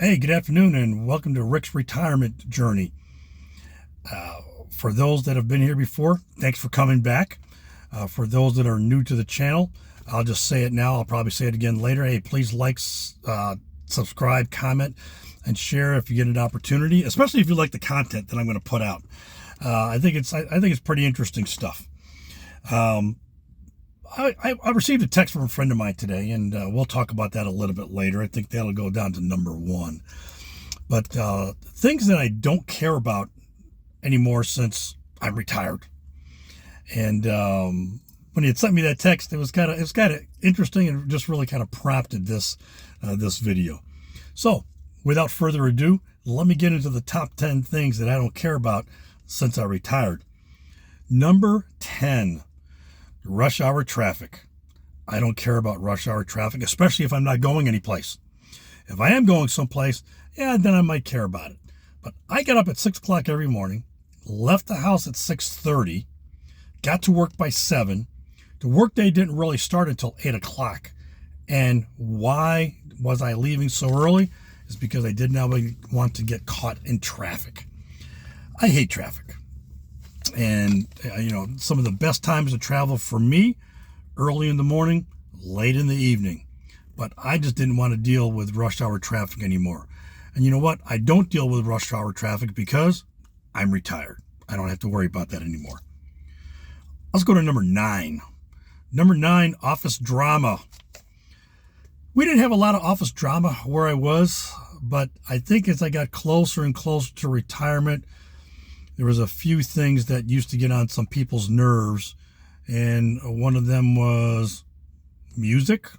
Hey, good afternoon, and welcome to Rick's retirement journey. For those that have been here before, thanks for coming back. For those that are new to the channel, I'll just say it now. I'll probably say it again later. Hey, please like, subscribe, comment, and share if you get an opportunity, especially if you like the content that I'm going to put out. I think it's pretty interesting stuff. I received a text from a friend of mine today, and we'll talk about that a little bit later. I think that'll go down to number one. But things that I don't care about anymore since I'm retired. And when he had sent me that text, it was kind of interesting, and just really kind of prompted this video. So, without further ado, let me get into the top 10 things that I don't care about since I retired. Number 10. Rush hour traffic. I don't care about rush hour traffic, especially if I'm not going anyplace. If I am going someplace, then I might care about it. But I get up at 6 o'clock every morning, left the house at 6:30, got to work by 7. The workday didn't really start until 8 o'clock. And why was I leaving so early? Is because I did not want to get caught in traffic. I hate traffic. And, some of the best times to travel for me, early in the morning, late in the evening. But I just didn't want to deal with rush hour traffic anymore. And you know what? I don't deal with rush hour traffic because I'm retired. I don't have to worry about that anymore. Let's go to number 9. Number 9, office drama. We didn't have a lot of office drama where I was, but I think as I got closer and closer to retirement, there was a few things that used to get on some people's nerves, and one of them was music.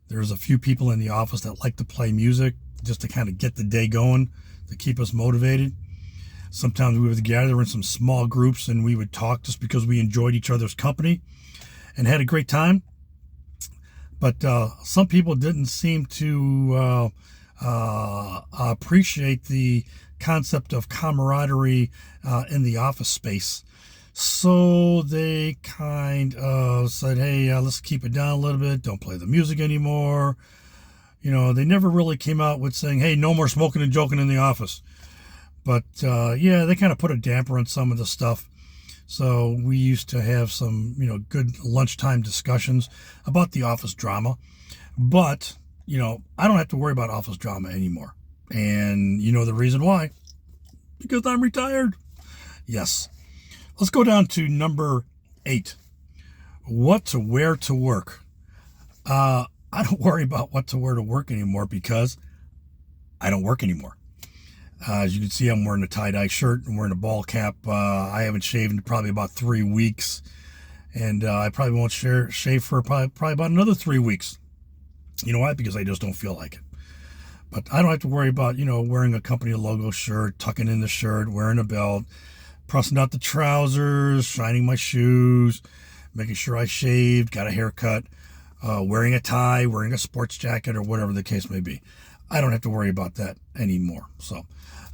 There's a few people in the office that like to play music just to kind of get the day going, to keep us motivated. Sometimes we would gather in some small groups and we would talk just because we enjoyed each other's company and had a great time. But some people didn't seem to appreciate the concept of camaraderie in the office space. So they kind of said, hey, let's keep it down a little bit. Don't play the music anymore. They never really came out with saying, hey, no more smoking and joking in the office. But they kind of put a damper on some of the stuff. So we used to have some, good lunchtime discussions about the office drama. But, I don't have to worry about office drama anymore. And you know the reason why? Because I'm retired. Yes. Let's go down to number 8. What to wear to work. I don't worry about what to wear to work anymore because I don't work anymore. As you can see, I'm wearing a tie-dye shirt. I'm wearing a ball cap. I haven't shaved in probably about 3 weeks. And I probably won't shave for probably about another 3 weeks. You know why? Because I just don't feel like it. But I don't have to worry about, wearing a company logo shirt, tucking in the shirt, wearing a belt, pressing out the trousers, shining my shoes, making sure I shaved, got a haircut, wearing a tie, wearing a sports jacket, or whatever the case may be. I don't have to worry about that anymore. So,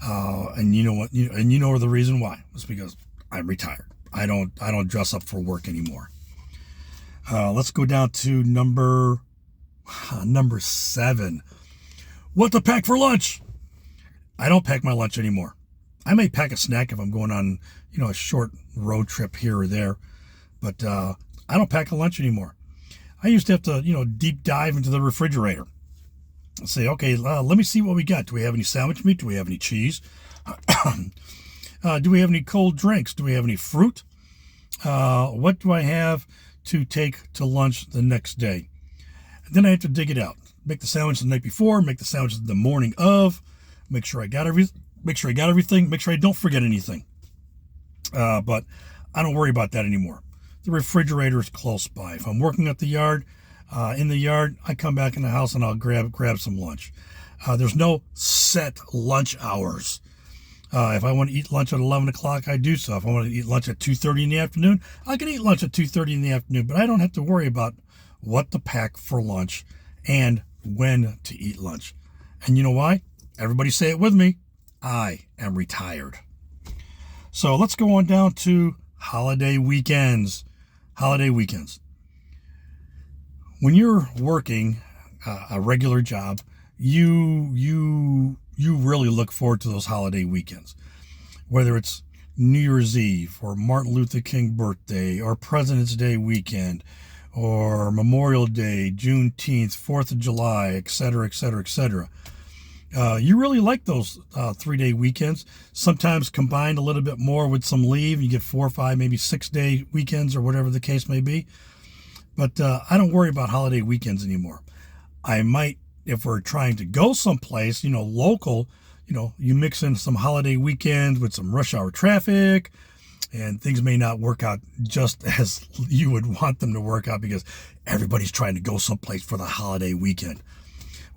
and you know what? And you know the reason why? It's because I'm retired. I don't dress up for work anymore. Let's go down to number 7. What to pack for lunch? I don't pack my lunch anymore. I may pack a snack if I'm going on, a short road trip here or there, but I don't pack a lunch anymore. I used to have to, deep dive into the refrigerator and say, okay, let me see what we got. Do we have any sandwich meat? Do we have any cheese? Do we have any cold drinks? Do we have any fruit? What do I have to take to lunch the next day? And then I have to dig it out. Make the sandwich the night before, make the sandwich the morning of, make sure I got everything, make sure I don't forget anything. But I don't worry about that anymore. The refrigerator is close by. If I'm working at the yard, in the yard, I come back in the house and I'll grab some lunch. There's no set lunch hours. If I want to eat lunch at 11 o'clock, I do so. If I want to eat lunch at 2:30 in the afternoon, I can eat lunch at 2:30 in the afternoon, but I don't have to worry about what to pack for lunch and when to eat lunch. And you know why? Everybody say it with me. I am retired. So let's go on down to holiday weekends. Holiday weekends. When you're working a regular job, you you really look forward to those holiday weekends, whether it's New Year's Eve or Martin Luther King birthday or President's Day weekend or Memorial Day, Juneteenth, 4th of July, etc., etc., etc. You really like those 3-day weekends, sometimes combined a little bit more with some leave. You get 4 or 5, maybe 6-day weekends or whatever the case may be. But I don't worry about holiday weekends anymore. I might, if we're trying to go someplace, local, you mix in some holiday weekends with some rush hour traffic, and things may not work out just as you would want them to work out because everybody's trying to go someplace for the holiday weekend.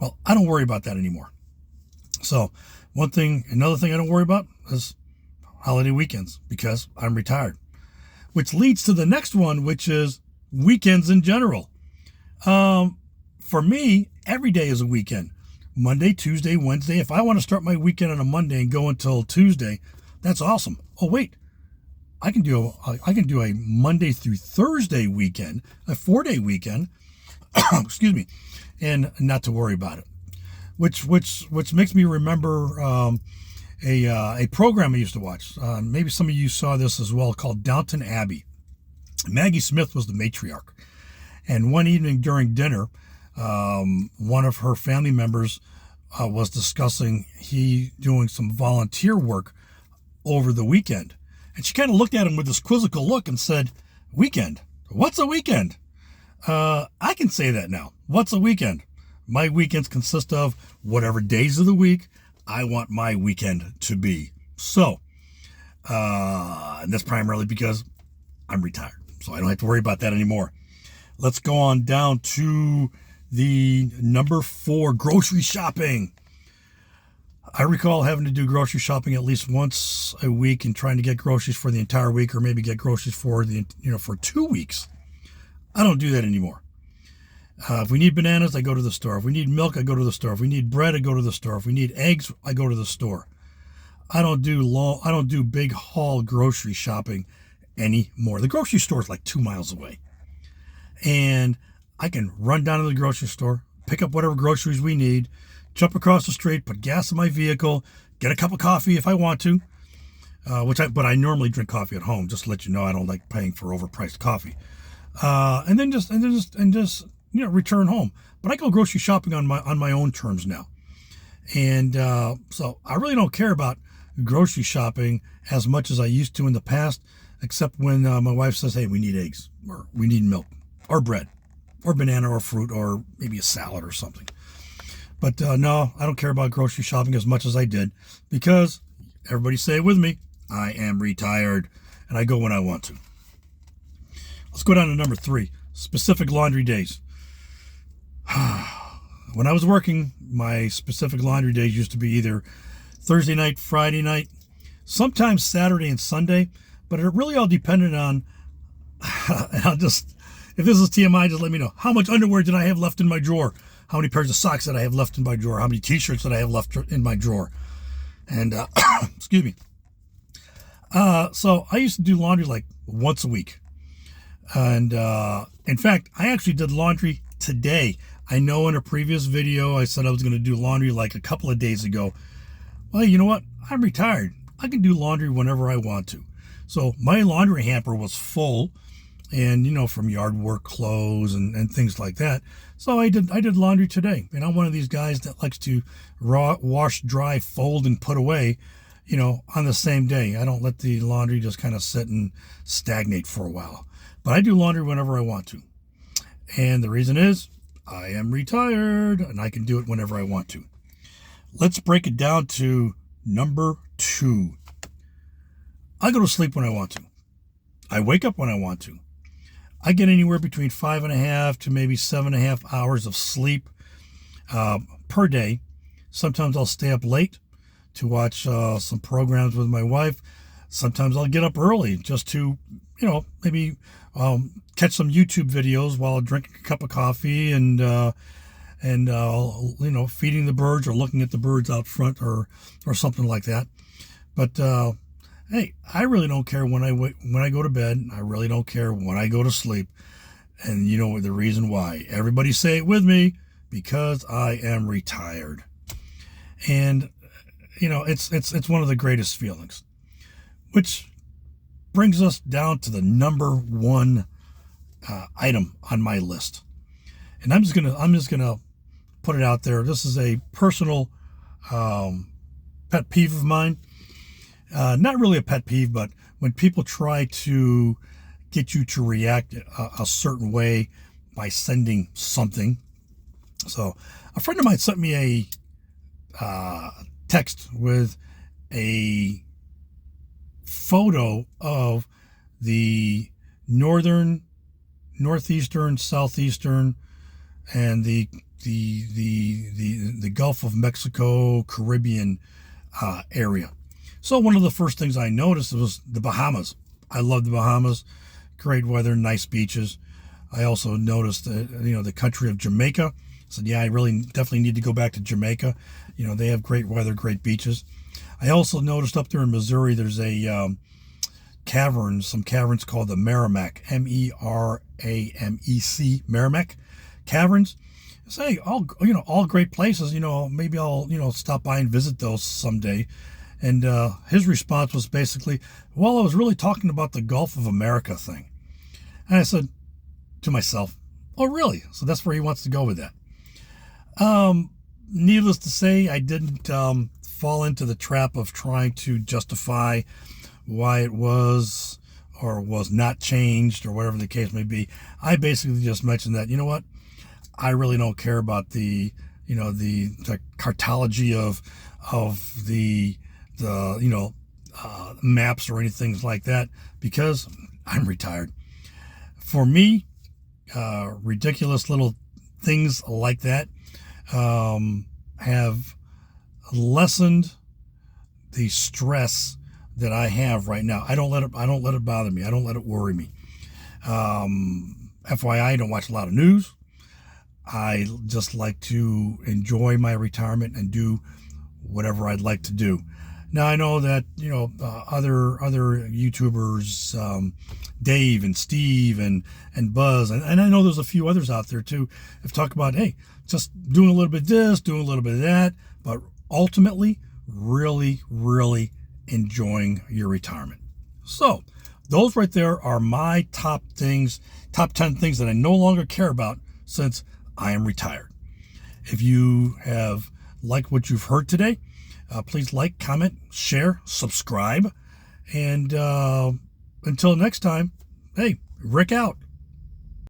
Well, I don't worry about that anymore. So another thing I don't worry about is holiday weekends because I'm retired, which leads to the next one, which is weekends in general. For me, every day is a weekend. Monday, Tuesday, Wednesday. If I want to start my weekend on a Monday and go until Tuesday, that's awesome. Oh, wait. I can do a Monday through Thursday weekend, a 4-day weekend, excuse me, and not to worry about it. Which makes me remember a program I used to watch. Maybe some of you saw this as well, called Downton Abbey. Maggie Smith was the matriarch, and one evening during dinner, one of her family members was discussing he doing some volunteer work over the weekend, and she kind of looked at him with this quizzical look and said, "Weekend? What's a weekend?" I can say that now. What's a weekend? My weekends consist of whatever days of the week I want my weekend to be. So, and that's primarily because I'm retired, so I don't have to worry about that anymore. Let's go on down to the number 4, grocery shopping. I recall having to do grocery shopping at least once a week and trying to get groceries for the entire week, or maybe get groceries for for 2 weeks. I don't do that anymore. If we need bananas, I go to the store. If we need milk, I go to the store. If we need bread, I go to the store. If we need eggs, I go to the store. I don't do big haul grocery shopping anymore. The grocery store is like 2 miles away, and I can run down to the grocery store, pick up whatever groceries we need, jump across the street, put gas in my vehicle, get a cup of coffee if I want to, but I normally drink coffee at home. Just to let you know, I don't like paying for overpriced coffee, and then just return home. But I go grocery shopping on my own terms now, and so I really don't care about grocery shopping as much as I used to in the past, except when my wife says, "Hey, we need eggs, or we need milk, or bread, or banana, or fruit, or maybe a salad or something." But no, I don't care about grocery shopping as much as I did, because everybody say it with me, I am retired, and I go when I want to. Let's go down to number 3, specific laundry days. When I was working, my specific laundry days used to be either Thursday night, Friday night, sometimes Saturday and Sunday, but it really all depended on, and if this is TMI, just let me know, how much underwear did I have left in my drawer? How many pairs of socks did I have left in my drawer? How many t-shirts did I have left in my drawer? And, excuse me. So I used to do laundry like once a week. And, in fact, I actually did laundry today. I know in a previous video I said I was going to do laundry like a couple of days ago. Well, you know what? I'm retired. I can do laundry whenever I want to. So my laundry hamper was full, and from yard work clothes and things like that. So I did laundry today. And I'm one of these guys that likes to wash, dry, fold, and put away, on the same day. I don't let the laundry just kind of sit and stagnate for a while. But I do laundry whenever I want to. And the reason is I am retired and I can do it whenever I want to. Let's break it down to number 2. I go to sleep when I want to. I wake up when I want to. I get anywhere between 5.5 to maybe 7.5 hours of sleep per day. Sometimes I'll stay up late to watch some programs with my wife. Sometimes I'll get up early just to, maybe catch some YouTube videos while drinking a cup of coffee and feeding the birds or looking at the birds out front or something like that. But hey, I really don't care when I go to bed. I really don't care when I go to sleep. And you know the reason why. Everybody say it with me, because I am retired. And it's one of the greatest feelings, which brings us down to the number one item on my list. And I'm just gonna put it out there. This is a personal pet peeve of mine. Not really a pet peeve, but when people try to get you to react a certain way by sending something. So a friend of mine sent me a text with a photo of the northern, northeastern, southeastern, and the Gulf of Mexico, Caribbean area. So one of the first things I noticed was the Bahamas. I love the Bahamas. Great weather, nice beaches. I also noticed the country of Jamaica. I said, yeah, I really definitely need to go back to Jamaica. They have great weather, great beaches. I also noticed up there in Missouri, there's a some caverns called the Meramec, Meramec, Meramec Caverns. Say, all great places. Maybe I'll stop by and visit those someday. And his response was basically, well, I was really talking about the Gulf of America thing. And I said to myself, oh, really? So that's where he wants to go with that. Needless to say, I didn't fall into the trap of trying to justify why it was or was not changed or whatever the case may be. I basically just mentioned that, you know what? I really don't care about the cartology of the maps or anything like that, because I'm retired. For me, ridiculous little things like that have lessened the stress that I have right now. I don't let it bother me. I don't let it worry me. FYI, I don't watch a lot of news. I just like to enjoy my retirement and do whatever I'd like to do. Now I know that other YouTubers, Dave and Steve and Buzz, and I know there's a few others out there too, have talked about, hey, just doing a little bit of this, doing a little bit of that, but ultimately really, really enjoying your retirement. So those right there are my top 10 things that I no longer care about since I am retired. If you have liked what you've heard today, please like, comment, share, subscribe. And until next time, hey, Rick out.